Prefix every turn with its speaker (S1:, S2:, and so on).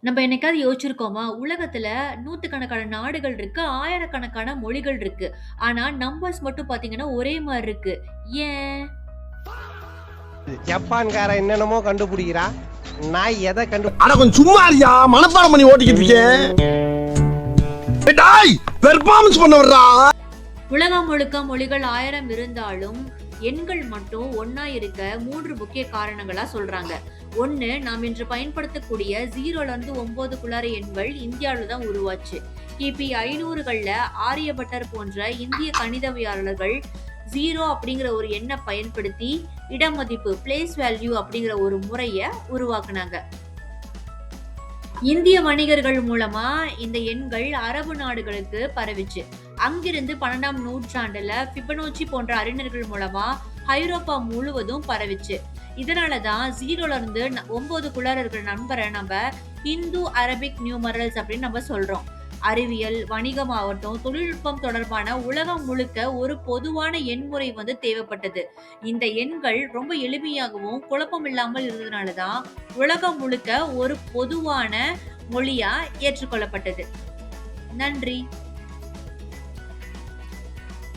S1: நம்ம என்னைக்காவது யோசிச்சிருக்கோமா? உலகத்துல நூத்துக்கணக்கான நாடுகள் இருக்கு. ஆயிரக்கணக்கான மொழிகள் இருக்கு. ஆனா நம்பர்ஸ் மட்டும் பார்த்தீங்கன்னா, ஒரே மாரி இருக்கு. ஏன்?
S2: ஜப்பான்காரன் என்னென்னமோ கண்டுபிடிக்கிறான். நான் எதை
S3: அட கொஞ்சம் சும்மா இருயா, மனப்பாடம் பண்ணி ஓட்டிக்கிட்டு இருக்கேன். டேய், பெர்ஃபார்மன்ஸ் பண்ண வர்றா.
S1: உலகம் முழுக்க மொழிகள் 1000 இருந்தாலும், எண்கள் மட்டும் ஒண்ணா இருக்க 3 முக்கிய காரணங்களா சொல்றாங்க. 1, நாம் இன்று பயன்படுத்தக்கூடிய 0ல இருந்து 9க்குள்ளார எண்கள் இந்தியாவுல தான் உருவாச்சு. கிபி 500கள்ல ஆரியபட்டர் போன்ற இந்திய கணிதவியலாளர்கள் 0 அப்படிங்கிற ஒரு எண்ணை பயன்படுத்தி இடமதிப்பு பிளேஸ் வேல்யூ அப்படிங்கிற ஒரு முறைய உருவாக்குனாங்க. இந்திய வணிகர்கள் மூலமா இந்த எண்கள் அரபு நாடுகளுக்கு பரவிச்சு. அங்கிருந்து 12ஆம் நூற்றாண்டுல ஃபிபனோச்சி போன்ற அறிஞர்கள் மூலமா ஐரோப்பா முழுவதும் பரவிச்சு. இதனாலதான் 0ல இருந்து 9க்குள்ளார இருக்கிற நம்பரை நம்ம இந்து அரபிக் நியூமரல்ஸ் அப்படின்னு நம்ம சொல்றோம். அறிவியல், வணிகமாகட்டும், தொழில்நுட்பம் தொடர்பான உலகம் முழுக்க ஒரு பொதுவான எண்முறை தேவைப்பட்டது. இந்த எண்கள் ரொம்ப எளிமையாகவும் குழப்பம் இல்லாமல் இருந்ததுனாலதான் உலகம் முழுக்க ஒரு பொதுவான மொழியா ஏற்றுக்கொள்ளப்பட்டது. நன்றி.